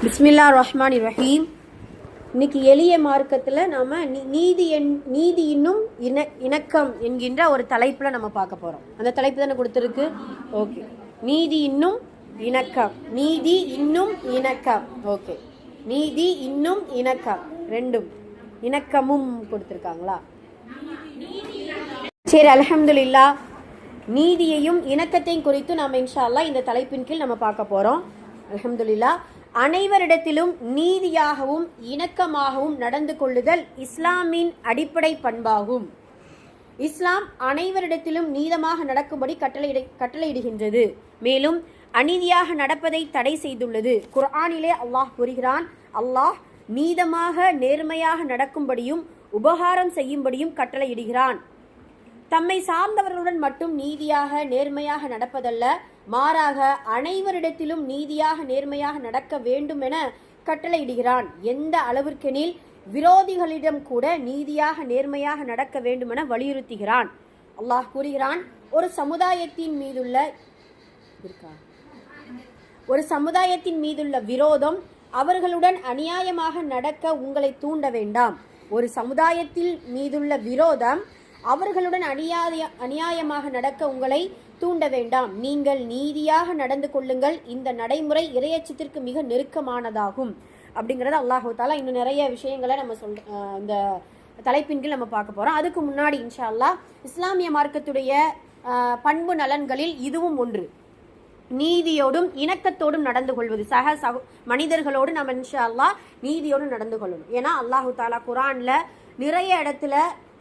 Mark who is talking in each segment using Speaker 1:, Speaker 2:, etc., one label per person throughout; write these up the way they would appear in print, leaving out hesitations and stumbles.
Speaker 1: பிஸ்மில்லா ரஹ்மான் ரஹீம். இன்னைக்கு எளிய மார்க்கத்தில் நாம் நீதி இன்னும் இணக்கம் என்கின்ற ஒரு தலைப்பில் நம்ம பார்க்க போகிறோம். அந்த தலைப்பு தானே கொடுத்துருக்கு. ஓகே, நீதி இன்னும் இணக்கம், நீதி இன்னும் இணக்கம். ஓகே, நீதி இன்னும் இணக்கம், ரெண்டும் இணக்கமும் கொடுத்துருக்காங்களா? சரி, அல்ஹம்துலில்லாஹ். நீதியையும் இணக்கத்தையும் குறித்து நாம் இன்ஷா அல்லாஹ் இந்த தலைப்பின் கீழ் நம்ம பார்க்க போகிறோம். அல்ஹம்துலில்லாஹ். அனைவரிடத்திலும் நீதியாகவும் இணக்கமாகவும் நடந்து கொள்ளுதல் இஸ்லாமின் அடிப்படை பண்பாகும். இஸ்லாம் அனைவரிடத்திலும் நீதமாக நடக்கும்படி கட்டளையிடுகின்றது. மேலும் அநீதியாக நடப்பதை தடை செய்துள்ளது. குர்ஆனிலே அல்லாஹ் கூறுகிறான், அல்லாஹ் நீதமாக நேர்மையாக நடக்கும்படியும் உபகாரம் செய்யும்படியும் கட்டளையிடுகிறான். தம்மை சார்ந்தவர்களுடன் மட்டும் நீதியாக நேர்மையாக நடப்பதல்ல, மாறாக அனைவரிடத்திலும் நீதியாக நேர்மையாக நடக்க வேண்டும் என கட்டளையிடுகிறான். எந்த அளவிற்கெனில் விரோதிகளிடம் கூட நீதியாக நேர்மையாக நடக்க வேண்டும் என வலியுறுத்துகிறான். அல்லாஹ் கூறுகிறான், ஒரு சமுதாயத்தின் மீதுள்ள விரோதம் அவர்களுடன் அநியாயமாக நடக்க உங்களை தூண்ட வேண்டாம். ஒரு சமுதாயத்தில் மீதுள்ள விரோதம் அவர்களுடன் அநியாயமாக நடக்க உங்களை தூண்ட வேண்டாம். நீங்கள் நீதியாக நடந்து கொள்ளுங்கள். இந்த நடைமுறை இறையச்சத்திற்கு மிக நெருக்கமானதாகும். அப்படிங்கிறத அல்லாஹ் தஆலா இன்னும் நிறைய விஷயங்களை நம்ம இந்த தலைப்பின் கீழ் நம்ம பார்க்க போறோம். அதுக்கு முன்னாடி இன்ஷா அல்லாஹ் இஸ்லாமிய மார்க்கத்துடைய பண்பு நலன்களில் இதுவும் ஒன்று. நீதியோடும் இணக்கத்தோடும் நடந்து கொள்வது. மனிதர்களோடு நம்ம இன்ஷா அல்லாஹ் நீதியோடு நடந்து கொள்ளணும். ஏன்னா அல்லாஹ் தஆலா குர்ஆன்ல நிறைய இடத்துல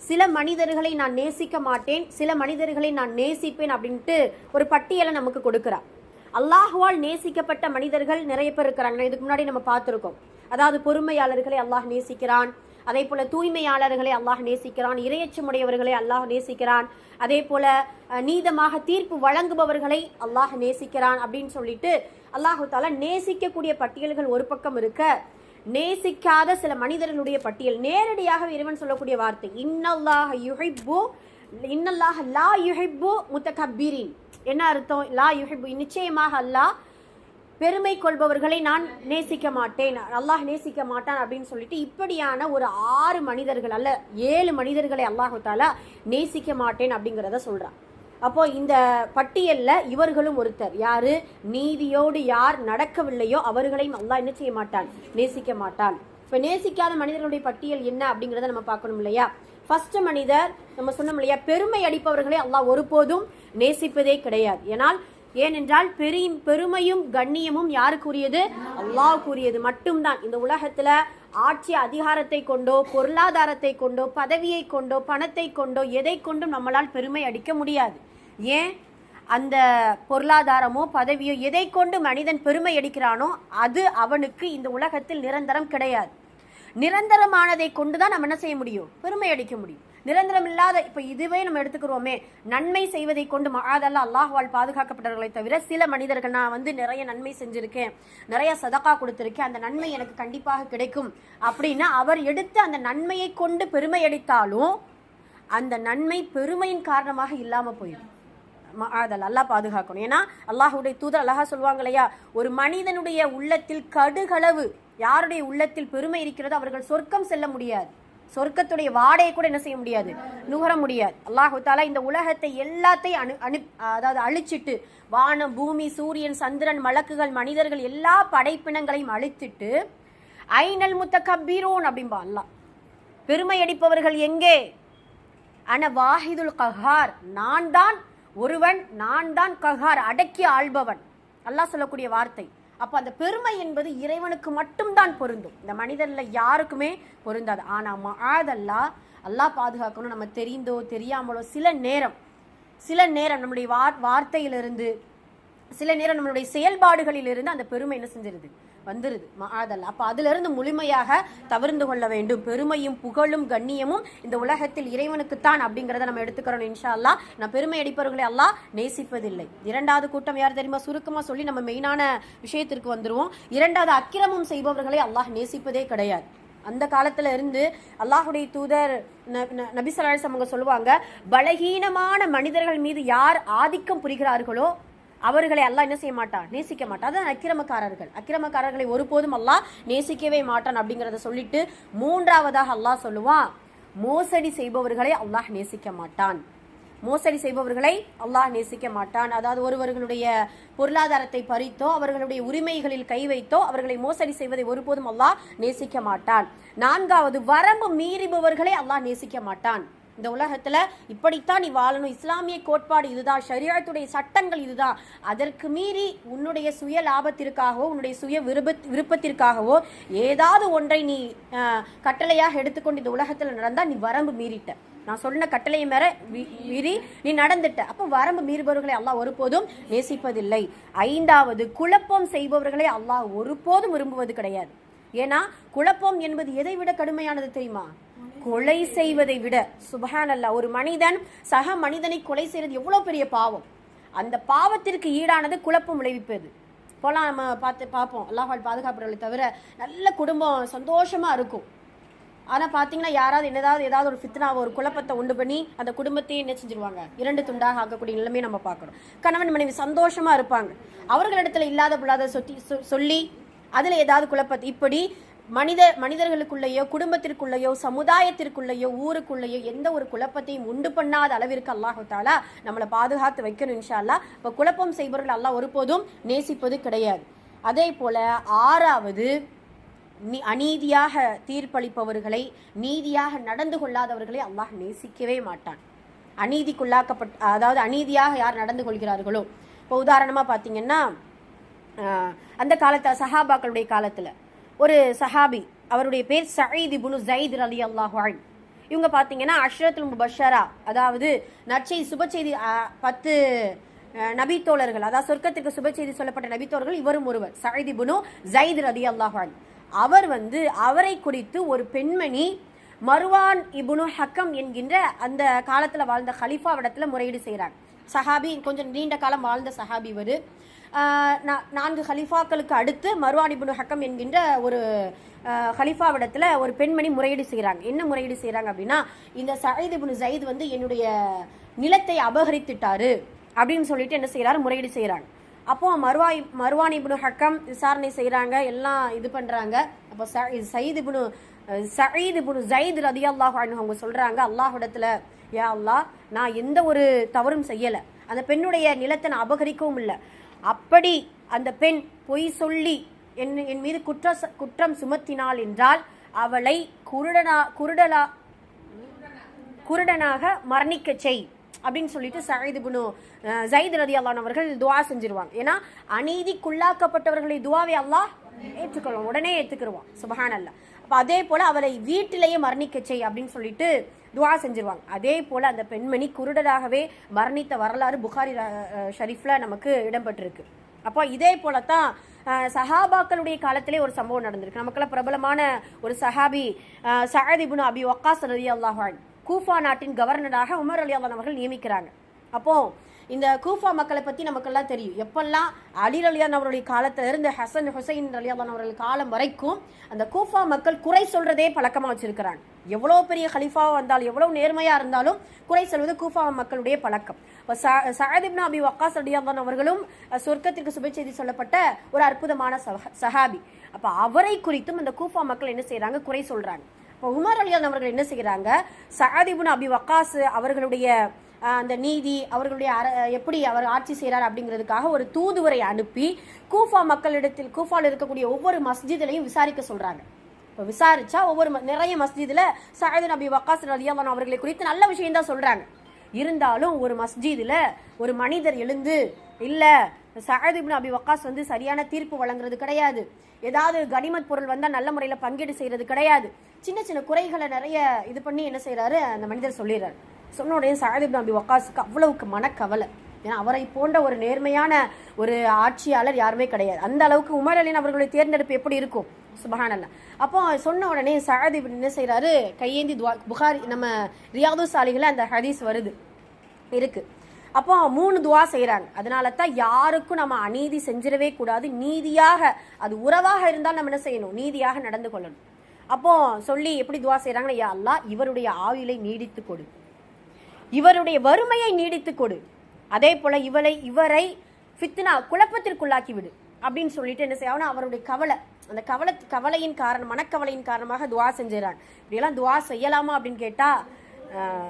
Speaker 1: சில மனிதர்களை நான் நேசிக்க மாட்டேன், சில மனிதர்களை நான் நேசிப்பேன் அப்படின்ட்டு ஒரு பட்டியலை நமக்கு கொடுக்கிறார். அல்லாஹுவால் நேசிக்கப்பட்ட மனிதர்கள் நிறைய பேர் இருக்கிறாங்க. இதுக்கு முன்னாடி நம்ம பார்த்துருக்கோம். அதாவது பொறுமையாளர்களை அல்லாஹ் நேசிக்கிறான், அதே போல தூய்மையாளர்களை அல்லாஹ் நேசிக்கிறான், இறையச்சமுடையவர்களை அல்லாஹ் நேசிக்கிறான், அதே போல நீதமாக தீர்ப்பு வழங்குபவர்களை அல்லாஹ் நேசிக்கிறான் அப்படின்னு சொல்லிட்டு அல்லாஹு தஆலா நேசிக்கக்கூடிய பட்டியல்கள் ஒரு பக்கம் இருக்க, நேசிக்காத சில மனிதர்களுடைய பட்டியல் நேரடியாக இறைவன் சொல்லக்கூடிய வார்த்தை இன்னல்லாஹ லா யுஹிப்பு முத்தகப்பிரின். என்ன அர்த்தம்? லா யுஹிப்பு, நிச்சயமாக அல்லாஹ் பெருமை கொள்பவர்களை நான் நேசிக்க மாட்டேன், அல்லாஹ் நேசிக்க மாட்டான் அப்படின்னு சொல்லிட்டு இப்படியான ஒரு 6 மனிதர்கள் அல்ல 7 மனிதர்களை அல்லாஹு தஆலா நேசிக்க மாட்டேன் அப்படிங்கிறத சொல்றான். அப்போ இந்த பட்டியல்ல இவர்களும் ஒருத்தர். யாரு? நீதியோடு யார் நடக்கவில்லையோ அவர்களையும் அல்லாஹ் என்ன செய்ய மாட்டான்? நேசிக்க மாட்டான். இப்ப நேசிக்காத மனிதர்களுடைய பட்டியல் என்ன அப்படிங்கிறத நம்ம பார்க்கணும் இல்லையா? ஃபர்ஸ்ட் மனிதர் நம்ம சொன்னோம் இல்லையா, பெருமை அடிப்பவர்களை அல்லாஹ் ஒருபோதும் நேசிப்பதே கிடையாது. ஏனென்றால் பெருமையும் கண்ணியமும் யாருக்குரியது? அல்லாஹ்வுக்குரியது மட்டும்தான். இந்த உலகத்துல ஆட்சி அதிகாரத்தை கொண்டோ, பொருளாதாரத்தை கொண்டோ, பதவியை கொண்டோ, பணத்தை கொண்டோ, எதை கொண்டும் நம்மளால் பெருமை அடிக்க முடியாது. ஏன்? அந்த பொருளாதாரமோ பதவியோ எதை கொண்டு மனிதன் பெருமை அடிக்கிறானோ அது அவனுக்கு இந்த உலகத்தில் நிரந்தரம் கிடையாது. நிரந்தரமானதை கொண்டுதான் நம்ம என்ன செய்ய முடியும்? பெருமை அடிக்க முடியும். நிரந்தரம் இல்லாத, இப்ப இதுவே நம்ம எடுத்துக்கிறோமே, நன்மை செய்வதை கொண்டு அதெல்லாம் அல்லாஹ்வால் பாதுகாக்கப்பட்டவர்களை தவிர சில மனிதர்கள், நான் நிறைய நன்மை செஞ்சிருக்கேன், நிறைய சதகா கொடுத்திருக்கேன், அந்த நன்மை எனக்கு கண்டிப்பாக கிடைக்கும் அப்படின்னா அவர் எடுத்து அந்த நன்மையை கொண்டு பெருமை அடித்தாலும் அந்த நன்மை பெருமையின் காரணமாக இல்லாம போயிடும். அதெல்லாம் அல்லாஹ் பாதுகாக்கணும். ஏன்னா அல்லாஹ்வுடைய தூதர் அல்லாஹ் சொல்லுவாங்க இல்லையா, ஒரு மனிதனுடைய உள்ளத்தில் கடுகளவு யாருடைய உள்ளத்தில் பெருமை இருக்கிறதோ அவர்கள் சொர்க்கம் செல்ல முடியாது. சொர்க்கத்துடைய வாடையை கூட என்ன செய்ய முடியாது? நுகர முடியாது. அல்லாஹ் தஆலா இந்த உலகத்தை எல்லாத்தையும் அழிச்சிட்டு, வானம், பூமி, சூரியன், சந்திரன், மலக்குகள், மனிதர்கள் எல்லா படைப்பினங்களையும் அழித்துட்டு ஐனல் முத்தகப்பீரூன் அப்படின்பா அல்லாஹ். பெருமை அடிப்பவர்கள் எங்கே? அன வாஹிதுல் கஹார், நான் தான் ஒருவன், நான் தான் கஹார், அடக்கி ஆள்பவன். அல்லாஹ் சொல்லக்கூடிய வார்த்தை. அப்ப அந்த பெருமை என்பது இறைவனுக்கு மட்டும்தான் பொருந்தும், இந்த மனிதர்ல யாருக்குமே பொருந்தாது. ஆனா அல்லாஹ் பாதுகாக்கணும். நம்ம தெரிந்தோ தெரியாமலோ சில நேரம் நம்முடைய வார்த்தையிலிருந்து, சில நேரம் நம்மளுடைய செயல்பாடுகளிலிருந்து அந்த பெருமை என்ன செஞ்சிருது? வந்துருது. அப்ப அதுல இருந்து முழுமையாக தவிர்ந்து கொள்ள வேண்டும். பெருமையும் புகழும் கண்ணியமும் இந்த உலகத்தில் இறைவனுக்குத்தான் அப்படிங்கிறத நம்ம எடுத்துக்கிறோம். இன்ஷா அல்லாஹ். நான் பெருமை அடிப்பவர்களை அல்லாஹ் நேசிப்பதில்லை. இரண்டாவது கூட்டம் யார் தெரியுமா? சுருக்கமா சொல்லி நம்ம மெயினான விஷயத்திற்கு வந்துருவோம். இரண்டாவது, அக்கிரமம் செய்பவர்களை அல்லாஹ் நேசிப்பதே கிடையாது. அந்த காலத்துல இருந்து அல்லாஹுடைய தூதர் நபி ஸல்லல்லாஹு அலைஹி வஸல்லம் சொல்லுவாங்க, பலகீனமான மனிதர்கள் மீது யார் ஆதிக்கம் புரிகிறார்களோ அவர்களை அல்லாஹ் என்ன செய்ய மாட்டான், நேசிக்க மாட்டான். அதான் அக்கிரமக்காரர்களை ஒருபோதும் அல்லாஹ் நேசிக்கவே மாட்டான் அப்படிங்கிறத சொல்லிட்டு மூன்றாவதாக அல்லாஹ் சொல்லுவான், மோசடி செய்பவர்களை அல்லாஹ் நேசிக்க மாட்டான். மோசடி செய்பவர்களை அல்லாஹ் நேசிக்க மாட்டான். அதாவது ஒருவர்களுடைய பொருளாதாரத்தை பறித்தோ அவர்களுடைய உரிமைகளில் கை வைத்தோ அவர்களை மோசடி செய்வதை ஒருபோதும் அல்லாஹ் நேசிக்க மாட்டான். நான்காவது, வரம்பு மீறுபவர்களை அல்லாஹ் நேசிக்க மாட்டான். இந்த உலகத்துல இப்படித்தான் நீ வாழணும், இஸ்லாமிய கோட்பாடு இதுதான், ஷரியத்துடைய சட்டங்கள் இதுதான், அதற்கு மீறி உன்னுடைய சுய லாபத்திற்காகவோ உன்னுடைய சுய விருப்பத்திற்காகவோ ஏதாவது ஒன்றை நீ கட்டளையாக எடுத்துக்கொண்டு இந்த உலகத்துல நடந்தா நீ வரம்பு மீறிட்ட. நான் சொன்ன கட்டளையை மீறி நீ நடந்துட்ட. அப்போ வரம்பு மீறுபவர்களை அல்லாஹ் ஒருபோதும் நேசிப்பதில்லை. ஐந்தாவது, குழப்பம் செய்பவர்களை அல்லாஹ் ஒருபோதும் விரும்புவது கிடையாது. ஏன்னா குழப்பம் என்பது எதை விட கடுமையானது தெரியுமா? கொலை செய்வதை விட. சுப்ஹானல்லாஹ், ஒரு மனிதன் சக மனிதனை கொலை செய்யறது எவ்வளவு பெரிய பாவம். அந்த பாவத்திற்கு ஈடானது குழப்பம் விளைவிப்பது. இப்போலாம் நம்ம பார்ப்போம், அல்லாஹ் பாதுகாப்புகளை தவிர நல்ல குடும்பம் சந்தோஷமா இருக்கும். ஆனால் பார்த்தீங்கன்னா யாராவது ஏதாவது ஒரு ஃபித்னாவை ஒரு குழப்பத்தை உண்டு பண்ணி அந்த குடும்பத்தையே என்ன செஞ்சிருவாங்க, 2 துண்டாக ஆக்கக்கூடிய நிலைமையை நம்ம பார்க்குறோம். கணவன் மனைவி சந்தோஷமா இருப்பாங்க, அவர்களிடத்துல இல்லாத புல்லாத சொல்லி அதில் ஏதாவது குழப்பத்தை, இப்படி மனிதர்களுக்குள்ளேயோ குடும்பத்திற்குள்ளேயோ சமுதாயத்திற்குள்ளேயோ ஊருக்குள்ளேயோ எந்த ஒரு குழப்பத்தையும் உண்டு பண்ணாத அளவிற்கு அல்லாஹு தஆலா நம்மளை பாதுகாத்து வைக்கணும் இன்ஷா அல்லாஹ். இப்போ குழப்பம் செய்பவர்கள் அல்லாஹ் ஒருபோதும் நேசிப்பது கிடையாது. அதே போல ஆறாவது, அநீதியாக தீர்ப்பளிப்பவர்களை, நீதியாக நடந்து கொள்ளாதவர்களை அல்லாஹ் நேசிக்கவே மாட்டான். அதாவது அநீதியாக யார் நடந்து கொள்கிறார்களோ, இப்போ உதாரணமாக பார்த்தீங்கன்னா அந்த காலத்தில் சஹாபாக்களுடைய காலத்தில் ஒரு சஹாபி, அவருடைய பேர் சயீத் இப்னு ஸைத் ரலியல்லாஹு அன்ஹு. இவங்க பார்த்தீங்கன்னா அஷ்ரத்துல் முபஷ்ஷரா, அதாவது நற்செய்தி சுபச்செய்தி 10 நபித்தோழர்கள், அதாவது சொர்க்கத்திற்கு சுபச்செய்தி சொல்லப்பட்ட நபித்தோழர்கள் இவரும் ஒருவர், சயீத் இப்னு ஸைத் ரலியல்லாஹு அன்ஹு. அவர் அவரை குறித்து ஒரு பெண்மணி மர்வான் இப்னு ஹக்கம் என்கின்ற அந்த காலத்தில் வாழ்ந்த ஹலீஃபாவிடத்துல முறையீடு செய்கிறாங்க. சஹாபி, கொஞ்சம் நீண்ட காலம் வாழ்ந்த சஹாபி இவர். 4 ஹலீஃபாக்களுக்கு அடுத்து மர்வான் இப்னு ஹக்கம் என்கின்ற ஒரு ஹலீஃபாவிடத்துல ஒரு பெண்மணி முறையீடு செய்கிறாங்க. என்ன முறையீடு செய்கிறாங்க அப்படின்னா, இந்த சயீத் இப்னு ஸைத் என்னுடைய நிலத்தை அபகரித்துட்டாரு அப்படின்னு சொல்லிட்டு என்ன செய்கிறாரு, முறையீடு செய்கிறாங்க. அப்போ மர்வான் இப்னு ஹக்கம் விசாரணை செய்கிறாங்க, எல்லாம் இது பண்ணுறாங்க. அப்போ சயீத் இப்னு ஸைத் ரலியல்லாஹு அன்ஹு அவங்க சொல்கிறாங்க, அல்லாஹ்விடத்துல, யா அல்லாஹ், நான் எந்த ஒரு தவறும் செய்யலை, அந்த பெண்ணுடைய நிலத்தை நான் அபகரிக்கவும் இல்லை, அப்படி அந்த பெண் பொய் சொல்லி என் மீது குற்றம் சுமத்தினாள் என்றால் அவளை குருடனாக மரணிக்க செய் அப்படின்னு சொல்லிட்டு சயீத் இப்னு ஸைத் ரலியல்லாஹு அன்ஹு அவர்கள் துஆ செஞ்சிருவாங்க. ஏன்னா அநீதிக்குள்ளாக்கப்பட்டவர்களை துஆவை அல்லாஹ் ஏற்றுக்கொள்வான், உடனே ஏற்றுக்குருவான். சுப்ஹானல்லாஹ். அப்போ அதே போல அவளை வீட்டிலேயே மரணிக்க செய் அப்படின்னு சொல்லிட்டு துஆ செஞ்சிருவாங்க. அதே போல அந்த பெண்மணி குருடராகவே மரணித்த வரலாறு புகாரி ஷரீஃப்ல நமக்கு இடம்பெற்றிருக்கு. அப்போ இதே போலத்தான் சஹாபாக்களுடைய காலத்திலே ஒரு சம்பவம் நடந்திருக்கு. நமக்கெல்லாம் பிரபலமான ஒரு சஹாபி சஅத் இப்னு அபி வக்காஸ் ரலியல்லாஹு அன்ஹு கூஃபா நாட்டின் கவர்னராக உமர் ரலியல்லாஹு அன்ஹு அவர்கள் நியமிக்கிறாங்க. அப்போ இந்த கூஃபா மக்களை பற்றி நமக்கெல்லாம் தெரியும். எப்பெல்லாம் அலி ரலியல்லாஹு அன்ஹு அவருடைய காலத்தில் இருந்து ஹசன் ஹுசைன் ரலியல்லாஹு அன்ஹு அவர்கள் காலம் வரைக்கும் அந்த கூஃபா மக்கள் குறை சொல்றதே பழக்கமாக வச்சிருக்கிறாங்க. எவ்வளோ பெரிய ஹலீஃபாவாக வந்தாலும் எவ்வளோ நேர்மையாக இருந்தாலும் குறை சொல்வது கூஃபா மக்களுடைய பழக்கம். இப்போ சஅத் இப்னு அபி வக்காஸ் ரலியல்லாஹு அன்ஹு அவர்களும் சொர்க்கத்திற்கு சுபச்செய்தி சொல்லப்பட்ட ஒரு அற்புதமான சஹாபி. அப்போ அவரை குறித்தும் அந்த கூஃபா மக்கள் என்ன செய்கிறாங்க, குறை சொல்கிறாங்க. இப்போ உமர் ரலியல்லாஹு அன்ஹு அவர்கள் என்ன செய்கிறாங்க, சஅத் இப்னு அபி வக்காஸ் அவர்களுடைய அந்த நீதி, அவர்களுடைய எப்படி அவர் ஆட்சி செய்கிறார் அப்படிங்கிறதுக்காக ஒரு தூதுவரை அனுப்பி கூஃபாவில் இருக்கக்கூடிய ஒவ்வொரு மஸ்ஜிதிலையும் விசாரிக்க சொல்கிறாங்க. இப்போ விசாரிச்சா நிறைய மஸ்ஜிதில் சஅத் இப்னு அபி வக்காஸ் ரலியல்லாஹு அன்ஹு அவர்களை குறித்து நல்ல விஷயம் தான் சொல்கிறாங்க. இருந்தாலும் ஒரு மஸ்ஜிதில் ஒரு மனிதர் எழுந்து, இல்லை சஅத் இப்னு அபி வக்காஸ் சரியான தீர்ப்பு வழங்குறது கிடையாது, ஏதாவது கனிமத் பொருள் வந்தால் நல்ல முறையில் பங்கீடு செய்கிறது கிடையாது, சின்ன சின்ன குறைகளை நிறைய இது பண்ணி என்ன செய்கிறாரு அந்த மனிதர் சொல்லிடுறாரு. சொன்ன உடனே சஅத் இப்னு அபி வக்காஸுக்கு அவ்வளவுக்கு மனக்கவலை. ஏன்னா அவரை போன்ற ஒரு நேர்மையான ஒரு ஆட்சியாளர் யாருமே கிடையாது. அந்த அளவுக்கு உமர் அலி அவர்களுடைய தேர்ந்தெடுப்பு எப்படி இருக்கும், சுப்ஹானல்லாஹ். அப்போ சொன்ன உடனே சஅத் இப்னு என்ன செய்கிறாரு, கையேந்தி துஆ, புகாரி நம்ம ரியாது சாலிஹில் அந்த ஹதீஸ் இருக்கு. அப்போ 3 துஆ செய்கிறாங்க. அதனால தான் யாருக்கும் நம்ம அநீதி செஞ்சிடவே கூடாது. நீதியாக, அது உறவாக இருந்தால் நம்ம என்ன செய்யணும், நீதியாக நடந்து கொள்ளணும். அப்போ சொல்லி எப்படி துஆ செய்கிறாங்கன்னா, யா அல்லாஹ், இவருடைய ஆயுளை நீடித்து கொடு, இவருடைய வறுமையை நீடித்து கொடு, அதே போல இவரை ஃபித்னா குழப்பத்திற்குள்ளாக்கி விடு அப்படின்னு சொல்லிட்டு என்ன செய்யணும், அவருடைய கவலை, அந்த கவலையின் காரணம், மனக்கவலையின் காரணமாக துவா செஞ்சுறாங்க. இப்படியெல்லாம் துவா செய்யலாமா அப்படின்னு கேட்டா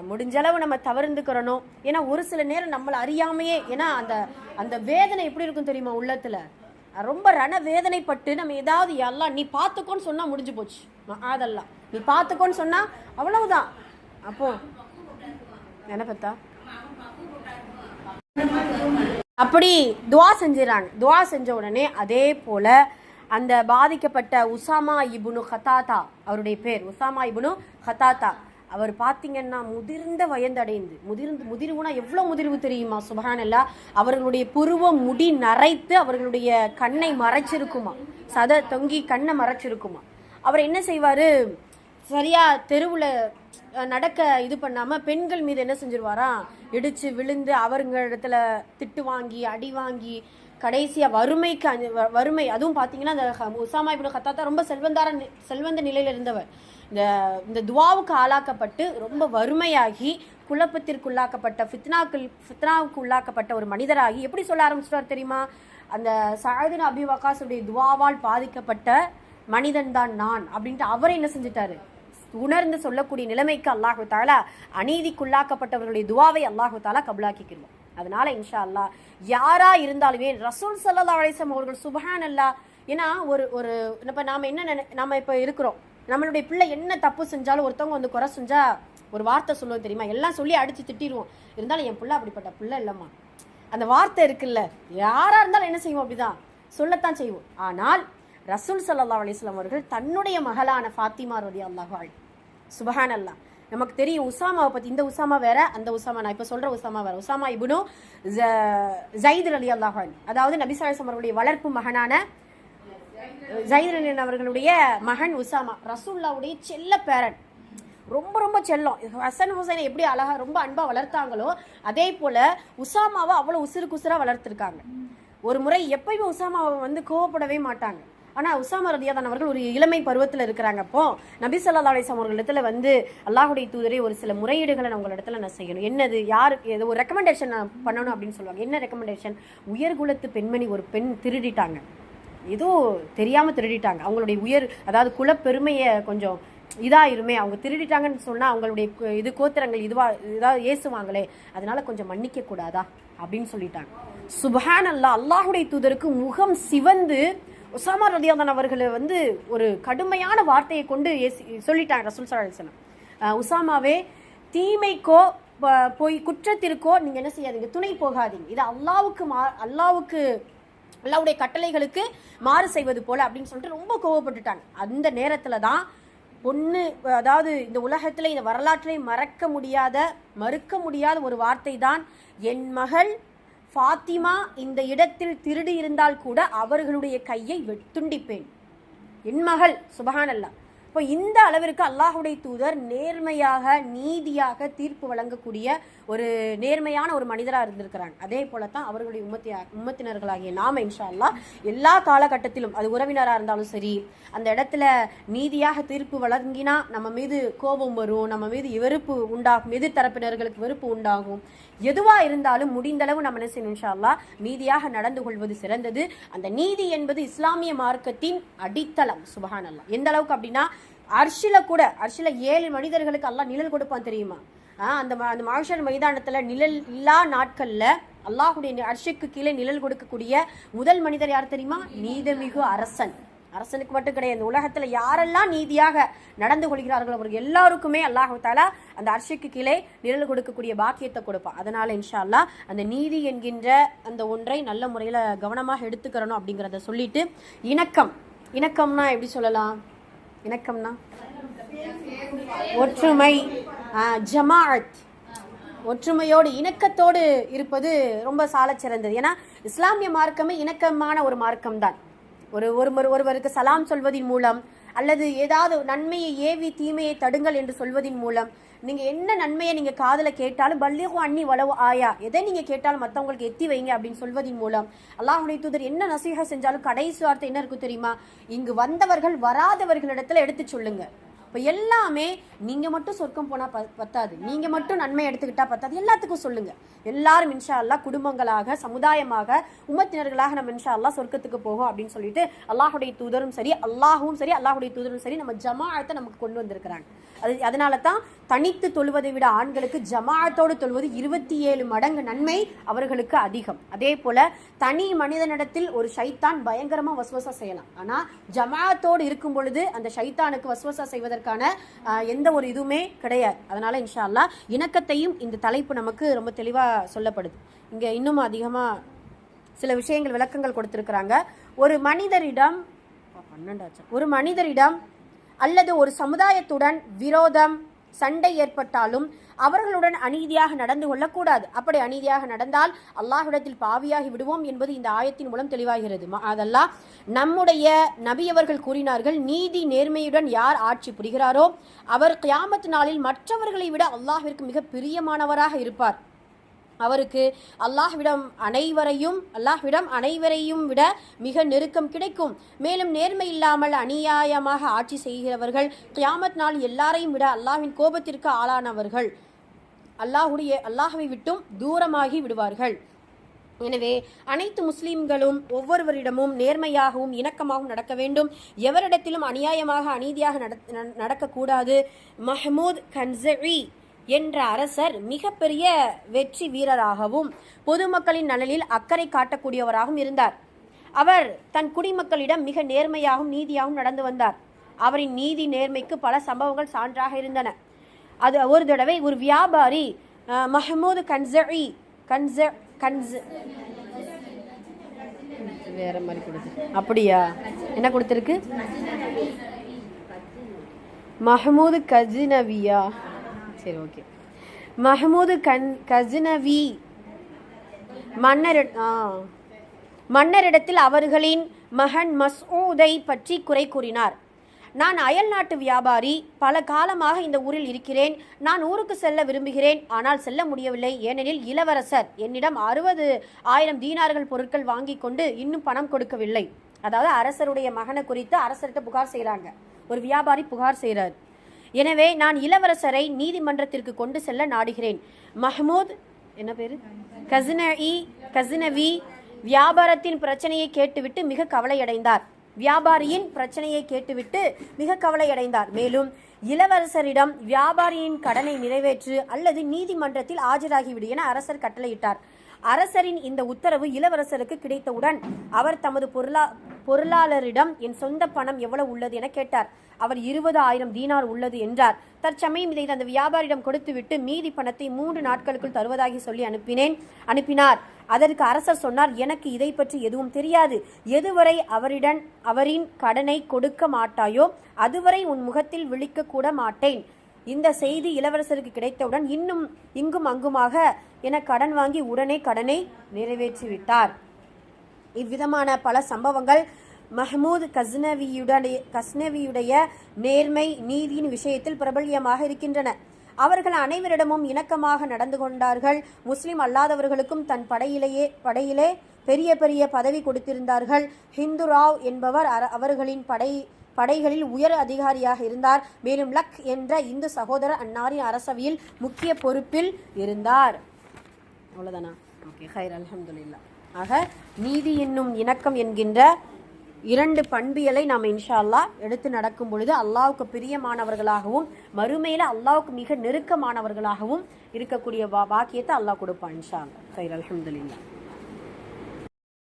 Speaker 1: முடிஞ்சளவு நம்ம தவிர்த்துக்கிறணும். ஏன்னா ஒரு சில நேரம் நம்மளை அறியாமையே, ஏன்னா அந்த வேதனை எப்படி இருக்கும் தெரியுமா, உள்ளத்துல ரொம்ப ரண வேதனைப்பட்டு நம்ம ஏதாவது எல்லாம் நீ பார்த்துக்கோன்னு சொன்னா முடிஞ்சு போச்சு. அதெல்லாம் நீ பார்த்துக்கோன்னு சொன்னா அவ்வளவுதான். அப்போ என்ன பார்த்தா அப்படி துவா செஞ்சிடறாங்க. துவா செஞ்ச உடனே அதே போல அந்த பாதிக்கப்பட்ட உசாமா இப்னு கதாதா, அவருடைய பேர் உசாமா இப்னு கதாதா, அவர் பார்த்தீங்கன்னா முதிர்ந்த வயதடைந்து, முதிர்வுனா எவ்வளோ முதிர்வு தெரியுமா, சுபஹானல்லாஹ். அவர்களுடைய புருவ முடி நரைத்து அவர்களுடைய கண்ணை மறைச்சிருக்குமா, சத தொங்கி கண்ணை மறைச்சிருக்குமா. அவர் என்ன செய்வார், சரியா தெருவில் நடக்க இது பண்ணாமல் பெண்கள் மீது என்ன செஞ்சிருவாராம், இடித்து விழுந்து அவர்களிடத்துல திட்டு வாங்கி அடி வாங்கி கடைசியாக வறுமை. அதுவும் பார்த்தீங்கன்னா அந்த உசாமா இப்னு கத்தாத்தா ரொம்ப செல்வந்த நிலையில் இருந்தவர். இந்த துவாவுக்கு ஆளாக்கப்பட்டு ரொம்ப வறுமையாகி குழப்பத்திற்குள்ளாக்கப்பட்ட ஃபித்னாவுக்கு உள்ளாக்கப்பட்ட ஒரு மனிதராகி எப்படி சொல்ல ஆரம்பிச்சிட்டார் தெரியுமா, அந்த சஅத் பின் அபி வக்காஸுடைய துவாவால் பாதிக்கப்பட்ட மனிதன் தான் நான் அப்படின்ட்டு அவரை என்ன செஞ்சிட்டாரு, உணர்ந்து சொல்லக்கூடிய நிலைமைக்கு அல்லாஹு தாலா அநீதிக்குள்ளாக்கப்பட்டவர்களுடைய துவாவை அல்லாஹு தாலா கபுலாக்கிக்கிறோம். அதனால இன்ஷா அல்லாஹ் யாரா இருந்தாலுமே ரசூல் ஸல்லல்லாஹு அலைஹி வஸல்லம் அவர்கள் சுப்ஹானல்லாஹ். ஏன்னா ஒரு இப்போ நாம இப்போ இருக்கிறோம், நம்மளுடைய பிள்ளை என்ன தப்பு செஞ்சாலும் ஒருத்தவங்க வந்து குறை செஞ்சா ஒரு வார்த்தை சொல்லுவோம் தெரியுமா, எல்லாம் சொல்லி அடிச்சு திட்டிடுவோம். இருந்தாலும் என் பிள்ளை அப்படிப்பட்ட பிள்ளை இல்லைம்மா, அந்த வார்த்தை இருக்குல்ல, யாரா இருந்தாலும் என்ன செய்வோம், அப்படிதான் சொல்லத்தான் செய்வோம். ஆனால் ரசூல் ஸல்லல்லாஹு அலைஹி வஸல்லம் அவர்கள் தன்னுடைய மகளான ஃபாத்திமா ரலியல்லாஹு அன்ஹா, சுப்ஹானல்லாஹ், நமக்கு தெரியும் உசாமாவை பற்றி. இந்த உசாமா வேற, அந்த உசாமா நான் இப்போ சொல்கிற உசாமா வேற. உசாமா இப்னு ஸைத் ரலியல்லாஹு அன்ஹு, அதாவது நபி ஸல்லல்லாஹு அலைஹி வஸல்லம் அவர்களுடைய வளர்ப்பு மகனான ஸைத் அவர்களுடைய மகன் உசாமா, ரசூலுல்லாஹ்வுடைய செல்ல பேரன், ரொம்ப ரொம்ப செல்லம். ஹசன் ஹுசைனை எப்படி அழகா ரொம்ப அன்பா வளர்த்தாங்களோ அதே போல உசாமாவை அவ்வளோ உசுருக்குசுரா வளர்த்துருக்காங்க. ஒரு முறை எப்பயுமே உசாமாவை வந்து கோவப்படவே மாட்டாங்க. ஆனால் உசாமா ரலியல்லாஹு அவர்கள் ஒரு இளமை பருவத்தில் இருக்கிறாங்க. அப்போ நபி ஸல்லல்லாஹு அலைஹி வஸல்லம் அவர்களிடத்துல வந்து அல்லாஹ்வுடைய தூதரே ஒரு சில முறையீடுகளை நான் உங்களிடத்துல நான் செய்யணும். என்னது, யாருக்கு ஏதோ ஒரு ரெக்கமெண்டேஷன் நான் பண்ணணும் அப்படின்னு சொல்லுவாங்க. என்ன ரெக்கமெண்டேஷன், உயர்குலத்து பெண்மணி ஒரு பெண் திருடிட்டாங்க, ஏதோ தெரியாமல் திருடிட்டாங்க, அவங்களுடைய அதாவது குலப்பெருமையை கொஞ்சம் இதாயிருமே, அவங்க திருடிட்டாங்கன்னு சொன்னால் அவங்களுடைய கோத்திரங்கள் இதாவது ஏசுவாங்களே, அதனால கொஞ்சம் மன்னிக்க கூடாதா அப்படின்னு சொல்லிட்டாங்க. சுப்ஹானல்லாஹ், அல்லாஹ்வுடைய தூதருக்கு முகம் சிவந்து உசாமா ரலியல்லாஹு அவர்களை வந்து ஒரு கடுமையான வார்த்தையை கொண்டு சொல்லிட்டாங்க ரசூல் ஸல்லல்லாஹு அலைஹி வஸல்லம். உசாமாவே, தீமைக்கோ போய் குற்றத்திற்கோ நீங்க என்ன செய்யாதீங்க, துணை போகாதீங்க, இது அல்லாஹ்வுடைய கட்டளைகளுக்கு மாறு செய்வது போல அப்படின்னு சொல்லிட்டு ரொம்ப கோவப்பட்டுட்டாங்க. அந்த நேரத்துல தான் அதாவது இந்த உலகத்துல இந்த வரலாற்றை மறுக்க முடியாத ஒரு வார்த்தை தான், என் மகள் ஃபாத்திமா இந்த இடத்தில் திருடி இருந்தால் கூட அவர்களுடைய கையை துண்டிப்பேன், என் மகள். சுப்ஹானல்லாஹ். இப்போ இந்த அளவிற்கு அல்லாஹ்வுடைய தூதர் நேர்மையாக நீதியாக தீர்ப்பு வழங்கக்கூடிய ஒரு நேர்மையான ஒரு மனிதராக இருந்திருக்கிறாங்க. அதே போல தான் அவர்களுடைய உம்மத்தினர்களாகிய நாம இன்ஷா அல்லாஹ் எல்லா காலகட்டத்திலும், அது உறவினராக இருந்தாலும் சரி, அந்த இடத்துல நீதியாக தீர்ப்பு வழங்கினா நம்ம மீது கோபம் வரும், நம்ம மீது வெறுப்பு உண்டாகும், எதிர்த்தரப்பினர்களுக்கு வெறுப்பு உண்டாகும். எதுவாக இருந்தாலும் முடிந்தளவு நம்ம என்ன செய்யணும், இன்ஷா அல்லாஹ் நீதியாக நடந்து கொள்வது சிறந்தது. அந்த நீதி என்பது இஸ்லாமிய மார்க்கத்தின் அடித்தளம். சுப்ஹானல்லாஹ். எந்த அளவுக்கு அப்படின்னா, அர்ஷில 7 மனிதர்களுக்கு அல்லாஹ் நிழல் கொடுப்பான் தெரியுமா. அந்த மஹ்ஷர் மைதானத்துல நிழல் இல்லா நாட்கள்ல அல்லாஹ்வுடைய அர்ஷுக்கு கீழே நிழல் கொடுக்கக்கூடிய முதல் மனிதர் யார் தெரியுமா, நீதமிகு அரசன். அரசனுக்கு மட்டும் கிடையாது, இந்த உலகத்துல யாரெல்லாம் நீதியாக நடந்து கொள்கிறார்களோ அவர்கள் எல்லாருக்குமே அல்லாஹ் தஆலா அந்த அர்ஷுக்கு கீழே நிழல் கொடுக்கக்கூடிய பாக்கியத்தை கொடுப்பான். அதனால இன்ஷா அல்லாஹ் அந்த நீதி என்கின்ற அந்த ஒன்றை நல்ல முறையில கவனமாக எடுத்துக்கிறணும் அப்படிங்கிறத சொல்லிட்டு, இணக்கம்னா எப்படி சொல்லலாம், இணக்கம்னா ஒற்றுமை, ஜமாஅத், ஒற்றுமையோடு இணக்கத்தோடு இருப்பது ரொம்ப சாலச் சிறந்தது. ஏன்னா இஸ்லாமிய மார்க்கமே இணக்கமான ஒரு மார்க்கம் தான். ஒருவருக்கு சலாம் சொல்வதின் மூலம் அல்லது ஏதாவது நன்மையை ஏவி தீமையை தடுங்கள் என்று சொல்வதின் மூலம், நீங்க என்ன நன்மையை நீங்க காதுல கேட்டாலும் பல்லிகு அன்னி வலவு ஆயா, எதை நீங்க கேட்டாலும் மற்றவங்களுக்கு எத்தி வைங்க அப்படின்னு சொல்வதின் மூலம் அல்லாஹ்வுடைய தூதர் என்ன நசீஹா செஞ்சாலும் கடைசி வார்த்தை என்ன இருக்கும் தெரியுமா, இங்கு வந்தவர்கள் வராதவர்களிடத்துல எடுத்து சொல்லுங்க, இப்போ எல்லாமே நீங்கள் மட்டும் சொர்க்கம் போனால் பத்தாது, நீங்கள் மட்டும் நன்மை எடுத்துக்கிட்டா பத்தாது, எல்லாத்துக்கும் சொல்லுங்கள். எல்லாரும் இன்ஷா அல்லாஹ் குடும்பங்களாக, சமுதாயமாக, உம்மத்தினர்களாக நம்ம இன்ஷா அல்லாஹ் சொர்க்கத்துக்கு போகும் அப்படின்னு சொல்லிட்டு அல்லாஹுடைய தூதரும் சரி, அல்லாஹுடைய தூதரும் சரி நம்ம ஜமாஅத்தை நமக்கு கொண்டு வந்திருக்கிறாங்க. அதனால தான் தனித்து தொழுவதை விட ஆண்களுக்கு ஜமாஅத்தோடு தொழுவது 27 மடங்கு நன்மை அவர்களுக்கு அதிகம். அதே போல தனி மனிதனிடத்தில் ஒரு ஷைத்தான் பயங்கரமா வஸ்வசா செய்யலாம், ஆனா ஜமாஅத்தோடு இருக்கும் பொழுது அந்த ஷைத்தானுக்கு வஸ்வசா செய்வதற்கான எந்த ஒரு இதுவுமே கிடையாது. அதனால இன்ஷா அல்லாஹ் இணக்கத்தையும் இந்த தலைப்பு நமக்கு ரொம்ப தெளிவா சொல்லப்படுது. இங்க இன்னும் அதிகமா சில விஷயங்கள் விளக்கங்கள் கொடுத்திருக்கிறாங்க. ஒரு மனிதரிடம் அல்லது ஒரு சமுதாயத்துடன் விரோதம், சண்டை ஏற்பட்டாலும் அவர்களுடன் அநீதியாக நடந்து கொள்ளக்கூடாது. அப்படி அநீதியாக நடந்தால் அல்லாஹ்விடத்தில் பாவியாகி விடுவோம் என்பது இந்த ஆயத்தின் மூலம் தெளிவாகிறது. அதெல்லாம் நம்முடைய நபியவர்கள் கூறினார்கள், நீதி நேர்மையுடன் யார் ஆட்சி புரிகிறாரோ அவர் கியாமத் நாளில் மற்றவர்களை விட அல்லாஹ்விற்கு மிக பிரியமானவராக இருப்பார். அவருக்கு அல்லாஹ்விடம் அனைவரையும் விட மிக நெருக்கம் கிடைக்கும். மேலும் நேர்மை இல்லாமல் அநியாயமாக ஆட்சி செய்கிறவர்கள் கியாமத் நாள் எல்லாரையும் விட அல்லாஹ்வின் கோபத்திற்கு ஆளானவர்கள், அல்லாஹ்வை விட்டும் தூரமாகி விடுவார்கள். எனவே அனைத்து முஸ்லிம்களும் ஒவ்வொருவரிடமும் நேர்மையாகவும் இணக்கமாகவும் நடக்க வேண்டும். எவரிடத்திலும் அநியாயமாக அநீதியாக நடக்கக்கூடாது. மஹ்மூத் கன்ஸஇ என்ற அரசர் மிகப்பெரிய வெற்றி வீரராகவும் பொதுமக்களின் நலனில் அக்கறை காட்டக்கூடியவராகவும் இருந்தார். அவர் தன் குடிமக்களிடம் மிக நேர்மையாகவும் நீதியாகவும் நடந்து வந்தார். அவரின் நீதி நேர்மைக்கு பல சம்பவங்கள் சான்றாக இருந்தன. அது ஒரு தடவை ஒரு வியாபாரி மஹ்மூத் வேற மாதிரி கொடுத்து, அப்படியா என்ன கொடுத்துருக்கு, மஹ்மூத் கஜ்னவியா, சரி ஓகே, மஹ்மூத் கஜ்னவி மன்னரிடத்தில் அவர்களின் மகன் மஸ்ஊதை பற்றி குறை கூறினார். நான் அயல் நாட்டு வியாபாரி, பல காலமாக இந்த ஊரில் இருக்கிறேன். நான் ஊருக்கு செல்ல விரும்புகிறேன், ஆனால் செல்ல முடியவில்லை. ஏனெனில் இளவரசர் என்னிடம் 60,000 தீனார்கள் பொருட்கள் வாங்கி கொண்டு இன்னும் பணம் கொடுக்கவில்லை. அதாவது அரசருடைய மகனை குறித்து அரசர்கிட்ட புகார் செய்கிறாங்க. ஒரு வியாபாரி புகார் செய்கிறார். எனவே நான் இளவரசரை நீதிமன்றத்திற்கு கொண்டு செல்ல நாடுகிறேன். மஹ்மூத் என்ன பேரு கஜ்னவி வியாபாரத்தின் பிரச்சனையை கேட்டுவிட்டு மிக கவலையடைந்தார். மேலும் இளவரசரிடம் வியாபாரியின் கடனை நிறைவேற்று அல்லது நீதிமன்றத்தில் ஆஜராகிவிடு என அரசர் கட்டளையிட்டார். அரசரின் இந்த உத்தரவு இளவரசருக்கு கிடைத்தவுடன் அவர் தமது பொருளாளரிடம் என் சொந்த பணம் எவ்வளவு உள்ளது என கேட்டார். அவர் 20,000 தீனார் உள்ளது என்றார். தற்சமயம் இதை அந்த வியாபாரியிடம் கொடுத்துவிட்டு மீதி பணத்தை 3 நாட்களுக்குள் தருவதாகி சொல்லி அனுப்பினார். அதற்கு அரசர் சொன்னார், எனக்கு இதை பற்றி எதுவும் தெரியாது. எதுவரை அவரின் கடனை கொடுக்க மாட்டாயோ அதுவரை உன் முகத்தில் விழிக்க கூட மாட்டேன். இந்த செய்தி இளவரசருக்கு கிடைத்தவுடன் இன்னும் இங்கும் அங்குமாக என கடன் வாங்கி உடனே கடனை நிறைவேற்றிவிட்டார். இவ்விதமான பல சம்பவங்கள் மஹ்மூத் கஸ்னவியுடைய நேர்மை நீதியின் விஷயத்தில் பிரபல்யமாக இருக்கின்றன. அவர்கள் அனைவரிடமும் இணக்கமாக நடந்து கொண்டார்கள். முஸ்லிம் அல்லாதவர்களுக்கும் தன் படையிலே பெரிய பெரிய பதவி கொடுத்திருந்தார்கள். ஹிந்து ராவ் என்பவர் அவர்களின் படைகளில் உயர் அதிகாரியாக இருந்தார். மேலும் லக் என்ற இந்து சகோதரர் அன்னாரின் அரசவையில் முக்கிய பொறுப்பில் இருந்தார். அவ்வளவுதானா? ஓகே, ஹைர், அல்ஹம்துலில்லாஹ். ஆக நீதி என்னும் இணக்கம் என்கின்ற 2 பண்பியலை நாம் இன்ஷா அல்லாஹ் எடுத்து நடக்கும் பொழுது அல்லாஹ்வுக்கு பிரியமானவர்களாகவும் மறுமையில அல்லாஹ்வுக்கு மிக நெருக்கமானவர்களாகவும் இருக்கக்கூடிய பாக்கியத்தை அல்லாஹ் கொடுப்பான் இன்ஷா அல்லாஹ். ஹைர், அல்ஹம்துலில்லாஹ்.